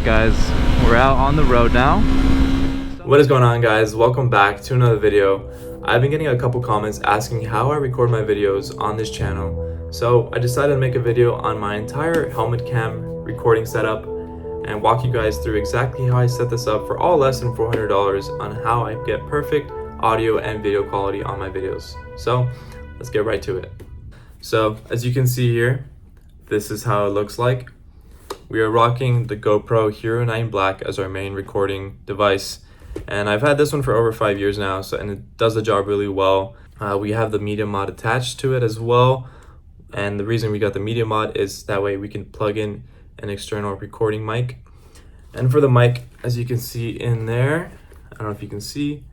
Alright guys, we're out on the road now. What is going on, guys? Welcome back to another video. I've been getting a couple comments asking how I record my videos on this channel. So I decided to make a video on my entire helmet cam recording setup and walk you guys through exactly how I set this up for all less than $400 on how I get perfect audio and video quality on my videos. So let's get right to it. So as you can see here, this is how it looks like. We are rocking the GoPro Hero 9 Black as our main recording device. And I've had this one for over 5 years now, and it does the job really well. We have the media mod attached to it as well. And the reason we got the media mod is that way we can plug in an external recording mic. And for the mic, as you can see in there, I don't know if you can see,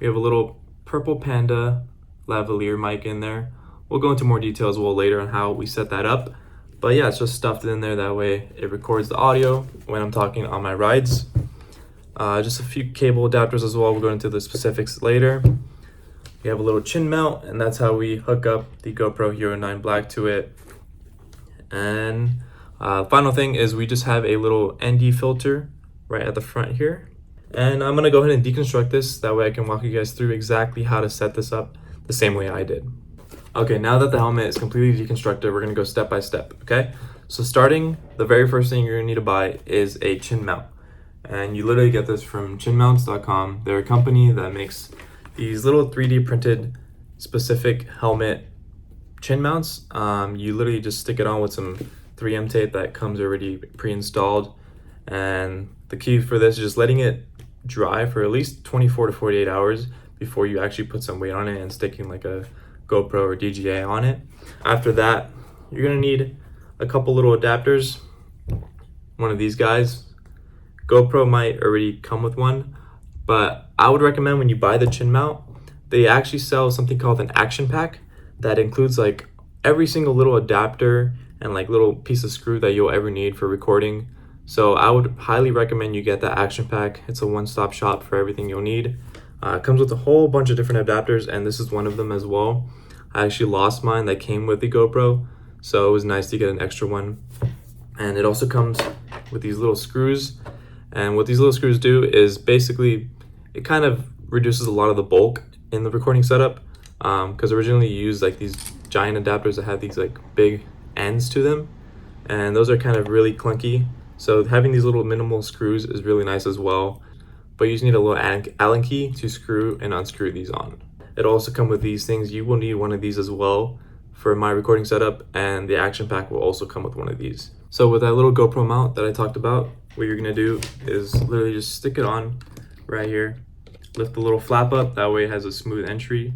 we have a little purple panda lavalier mic in there. We'll go into more detail as well later on how we set that up. But yeah, it's just stuffed in there, that way it records the audio when I'm talking on my rides. Just a few cable adapters as well, we'll go into the specifics later. We have a little chin mount, and that's how we hook up the GoPro Hero 9 Black to it. And final thing is we just have a little ND filter right at the front here. And I'm gonna go ahead and deconstruct this, that way I can walk you guys through exactly how to set this up the same way I did. Okay, now that the helmet is completely deconstructed, we're gonna go step by step, okay? So starting, the very first thing you're gonna need to buy is a chin mount. And you literally get this from chinmounts.com. They're a company that makes these little 3D printed specific helmet chin mounts. You literally just stick it on with some 3M tape that comes already pre-installed. And the key for this is just letting it dry for at least 24 to 48 hours before you actually put some weight on it and sticking like a GoPro or DJI on it. After that, you're gonna need a couple little adapters. One of these guys. GoPro might already come with one, but I would recommend when you buy the chin mount, they actually sell something called an action pack that includes like every single little adapter and like little piece of screw that you'll ever need for recording. So I would highly recommend you get that action pack. It's a one-stop shop for everything you'll need. It comes with a whole bunch of different adapters, and this is one of them as well. I actually lost mine that came with the GoPro, so it was nice to get an extra one. And it also comes with these little screws. And what these little screws do is basically, it kind of reduces a lot of the bulk in the recording setup. Because originally you used like these giant adapters that have these like big ends to them. And those are kind of really clunky. So having these little minimal screws is really nice as well. But you just need a little Allen key to screw and unscrew these on. It'll also come with these things. You will need one of these as well for my recording setup, and the action pack will also come with one of these. So with that little GoPro mount that I talked about, what you're gonna do is literally just stick it on right here, lift the little flap up, that way it has a smooth entry,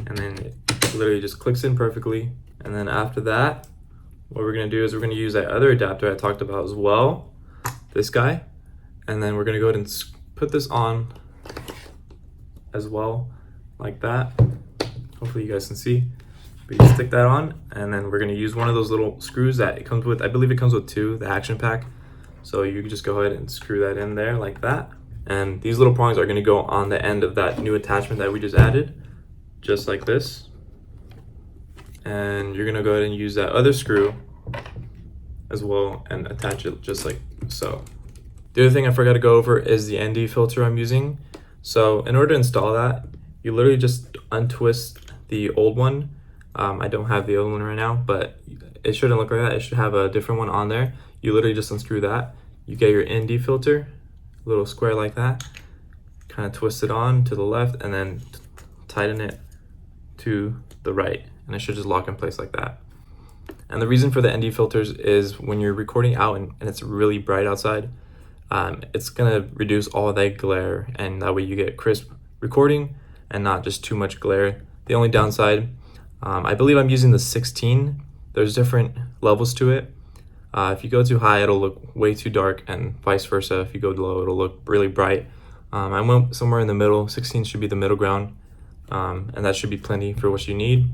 and then it literally just clicks in perfectly. And then after that, what we're gonna do is we're gonna use that other adapter I talked about as well, this guy, and then we're gonna go ahead and put this on as well, like that. Hopefully you guys can see. But you stick that on, and then we're gonna use one of those little screws that it comes with. I believe it comes with two, the action pack. So you can just go ahead and screw that in there like that. And these little prongs are gonna go on the end of that new attachment that we just added, just like this. And you're gonna go ahead and use that other screw as well and attach it just like so. The other thing I forgot to go over is the ND filter I'm using. So in order to install that, you literally just untwist the old one. I don't have the old one right now, but it shouldn't look like that. It should have a different one on there. You literally just unscrew that. You get your ND filter, a little square like that, kind of twist it on to the left and then tighten it to the right. And it should just lock in place like that. And the reason for the ND filters is when you're recording out and it's really bright outside, it's gonna reduce all that glare, and that way you get crisp recording and not just too much glare. The only downside, I believe I'm using the 16. There's different levels to it. If you go too high, it'll look way too dark, and vice versa. If you go low, it'll look really bright. I went somewhere in the middle. 16 should be the middle ground, and that should be plenty for what you need.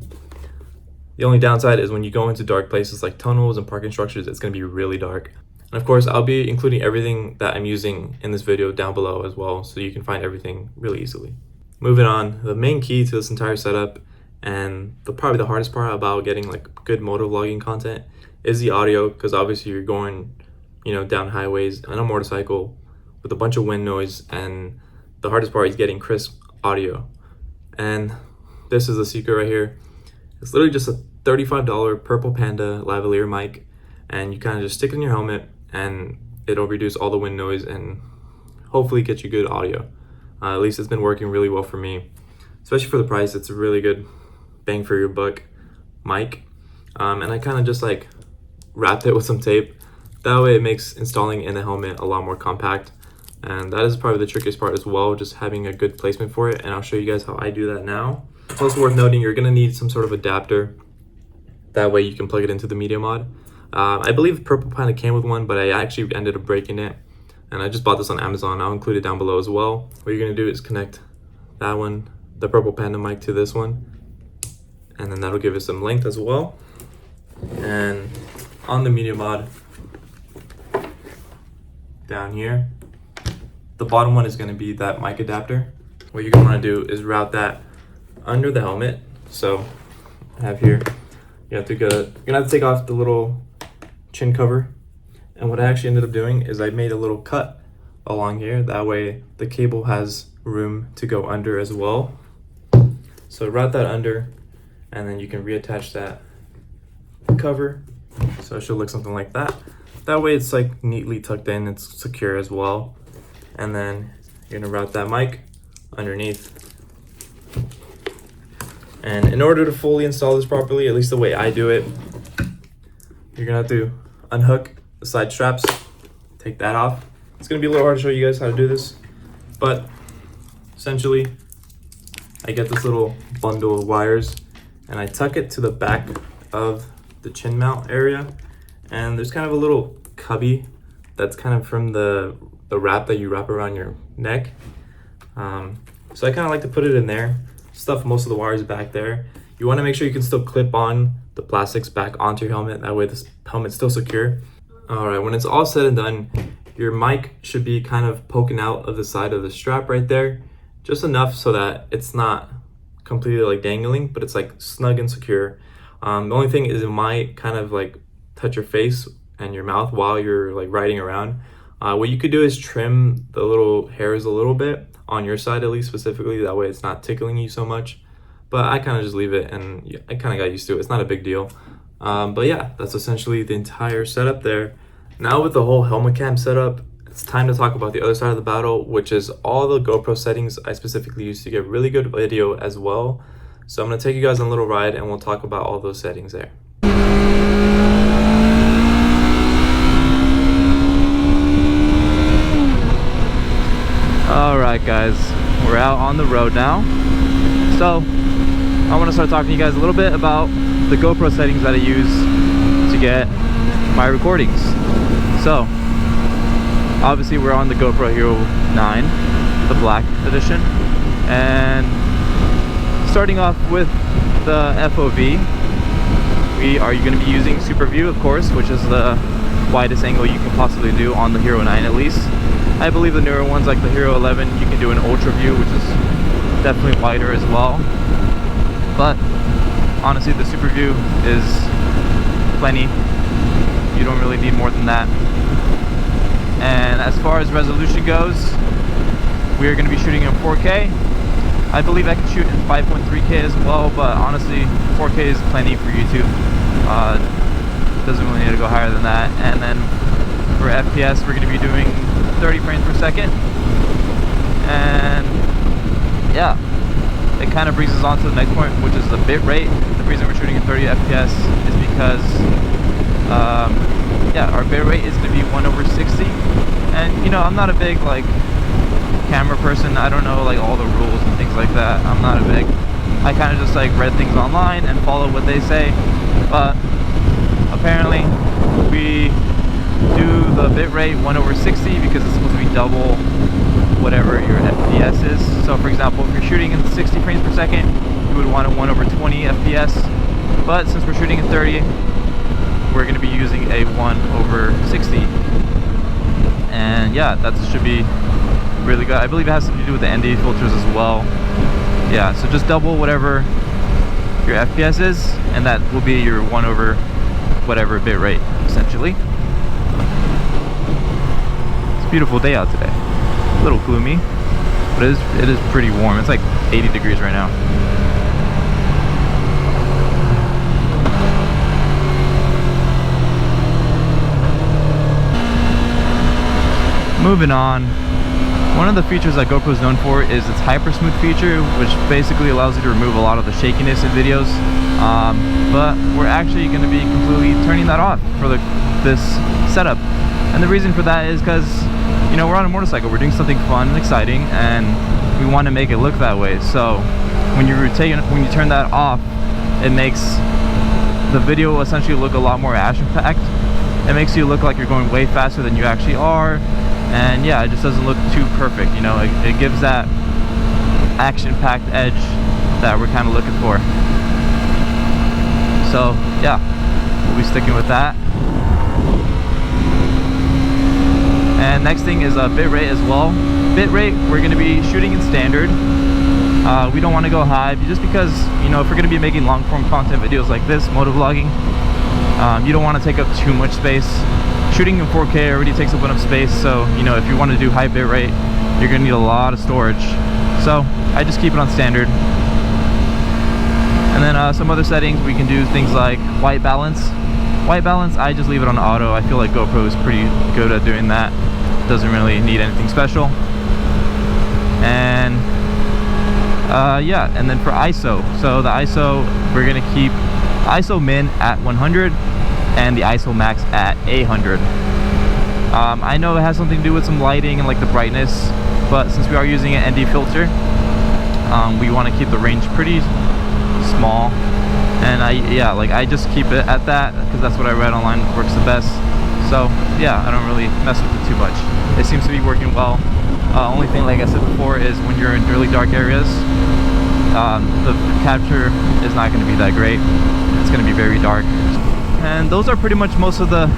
The only downside is when you go into dark places like tunnels and parking structures, it's gonna be really dark. And of course, I'll be including everything that I'm using in this video down below as well, so you can find everything really easily. Moving on, the main key to this entire setup, and probably the hardest part about getting like good motovlogging content, is the audio, because obviously you're going you know, down highways on a motorcycle with a bunch of wind noise, and the hardest part is getting crisp audio. And this is the secret right here. It's literally just a $35 Purple Panda lavalier mic, and you kind of just stick it in your helmet and it'll reduce all the wind noise and hopefully get you good audio. At least it's been working really well for me, especially for the price. It's a really good bang for your buck mic. And I kind of just like wrapped it with some tape. That way it makes installing in the helmet a lot more compact. And that is probably the trickiest part as well, just having a good placement for it. And I'll show you guys how I do that now. It's also worth noting you're gonna need some sort of adapter. That way you can plug it into the media mod. I believe Purple Panda came with one, but I actually ended up breaking it. And I just bought this on Amazon. I'll include it down below as well. What you're gonna do is connect that one, the Purple Panda mic, to this one. And then that'll give it some length as well. And on the media mod, down here, the bottom one is gonna be that mic adapter. What you're gonna wanna do is route that under the helmet. So I have here, you're gonna have to take off the little chin cover. And what I actually ended up doing is I made a little cut along here. That way the cable has room to go under as well. So route that under, and then you can reattach that cover. So it should look something like that. That way it's like neatly tucked in, it's secure as well. And then you're gonna route that mic underneath. And in order to fully install this properly, at least the way I do it, you're gonna have to unhook the side straps, take that off. It's gonna be a little hard to show you guys how to do this, but essentially I get this little bundle of wires and I tuck it to the back of the chin mount area. And there's kind of a little cubby that's kind of from the wrap that you wrap around your neck. So I kind of like to put it in there, stuff most of the wires back there. You want to make sure you can still clip on the plastics back onto your helmet. That way this helmet's still secure. All right, when it's all said and done, your mic should be kind of poking out of the side of the strap right there, just enough so that it's not completely like dangling, but it's like snug and secure. The only thing is it might kind of like touch your face and your mouth while you're like riding around. What you could do is trim the little hairs a little bit on your side, at least specifically. That way it's not tickling you so much. But I kind of just leave it, and I kind of got used to it. It's not a big deal. But yeah, that's essentially the entire setup there. Now with the whole helmet cam setup, it's time to talk about the other side of the battle, which is all the GoPro settings I specifically use to get really good video as well. So I'm gonna take you guys on a little ride and we'll talk about all those settings there. Alright guys, we're out on the road now. So I want to start talking to you guys a little bit about the GoPro settings that I use to get my recordings. So obviously we're on the GoPro Hero 9, the black edition, and starting off with the FOV, we are going to be using Super View, of course, which is the widest angle you can possibly do on the Hero 9 at least. I believe the newer ones like the Hero 11, you can do an Ultra View, which is definitely wider as well. But honestly, the Super View is plenty. You don't really need more than that. And as far as resolution goes, we are going to be shooting in 4K. I believe I can shoot in 5.3K as well, but honestly, 4K is plenty for YouTube. Doesn't really need to go higher than that. And then for FPS, we're going to be doing 30 frames per second. And yeah, it kind of brings us on to the next point, which is the bit rate. The reason we're shooting at 30 FPS is because yeah, our bit rate is going to be 1/60. And you know, I'm not a big like camera person. I don't know like all the rules and things like that. I kind of just like read things online and follow what they say. But apparently we do the bit rate 1/60 because it's supposed to be double whatever your FPS is. So for example, if you're shooting in 60 frames per second, you would want a 1/20 FPS. But since we're shooting in 30, we're going to be using a 1/60. And yeah, that should be really good. I believe it has something to do with the ND filters as well. Yeah, so just double whatever your FPS is, and that will be your 1/whatever bit rate essentially. beautiful day out today. A little gloomy, but it is pretty warm. It's like 80 degrees right now. Moving on, one of the features that GoPro is known for is its hyper smooth feature, which basically allows you to remove a lot of the shakiness in videos. But we're actually going to be completely turning that off for this setup, and the reason for that is because, you know, we're on a motorcycle, we're doing something fun and exciting, and we want to make it look that way. So when you turn that off, it makes the video essentially look a lot more action packed. It makes you look like you're going way faster than you actually are. And yeah, it just doesn't look too perfect, you know. It gives that action-packed edge that we're kind of looking for. So yeah, we'll be sticking with that. And next thing is bitrate as well. Bitrate, we're going to be shooting in standard. We don't want to go high just because, you know, if we're going to be making long-form content videos like this, motovlogging, you don't want to take up too much space. Shooting in 4K already takes up enough space, so, you know, if you want to do high bitrate, you're going to need a lot of storage. So I just keep it on standard. And then some other settings, we can do things like white balance. White balance, I just leave it on auto. I feel like GoPro is pretty good at doing that. Doesn't really need anything special. And yeah, and then for ISO, so the ISO, we're going to keep ISO min at 100 and the ISO max at 800. I know it has something to do with some lighting and like the brightness, but since we are using an ND filter, we want to keep the range pretty small. And I just keep it at that because that's what I read online works the best. So yeah, I don't really mess with it too much. It seems to be working well. Only thing, like I said before, is when you're in really dark areas, the capture is not going to be that great. It's going to be very dark. And those are pretty much most of the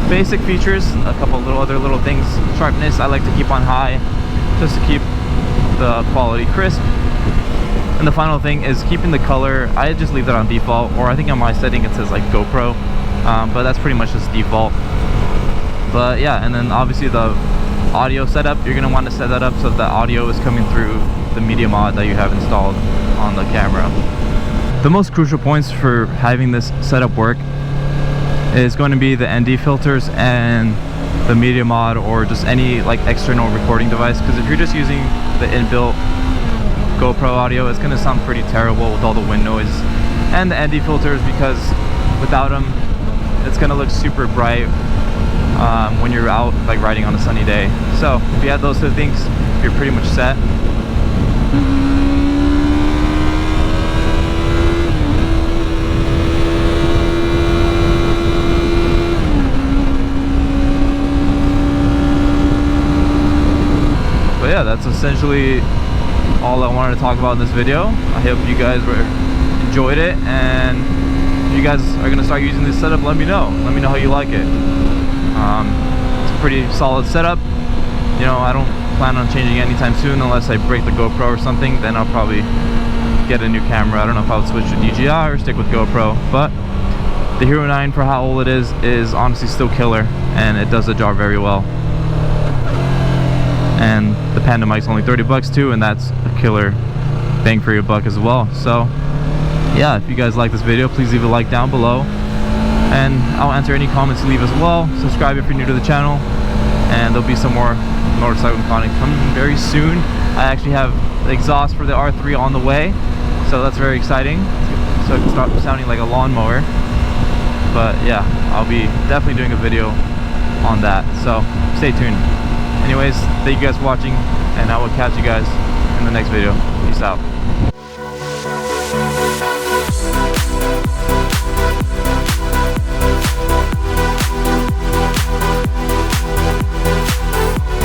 basic features. A couple other little things. Sharpness, I like to keep on high just to keep the quality crisp. And the final thing is keeping the color. I just leave that on default, or I think on my setting it says like GoPro, but that's pretty much just default. But yeah, and then obviously the audio setup, you're going to want to set that up so that the audio is coming through the media mod that you have installed on the camera. The most crucial points for having this setup work is going to be the ND filters and the media mod, or just any like external recording device, because if you're just using the inbuilt GoPro audio, it's going to sound pretty terrible with all the wind noise. And the ND filters, because without them it's going to look super bright when you're out like riding on a sunny day. So if you have those two things, you're pretty much set. But yeah, that's essentially all I wanted to talk about in this video. I hope you guys enjoyed it, and if you guys are going to start using this setup, let me know how you like it. It's a pretty solid setup. You know, I don't plan on changing anytime soon unless I break the GoPro or something. Then I'll probably get a new camera. I don't know if I would switch to DJI or stick with GoPro, but the Hero 9, for how old it is honestly still killer, and it does the job very well. And the Panda mic's only 30 bucks too, and that's a killer bang for your buck as well. So yeah, if you guys like this video, please leave a like down below, and I'll answer any comments you leave as well. Subscribe if you're new to the channel, and there'll be some more motorcycle content coming very soon. I actually have the exhaust for the R3 on the way, so that's very exciting, so it can start sounding like a lawnmower. But yeah, I'll be definitely doing a video on that, so stay tuned. Anyways, thank you guys for watching, and I will catch you guys in the next video. Peace out.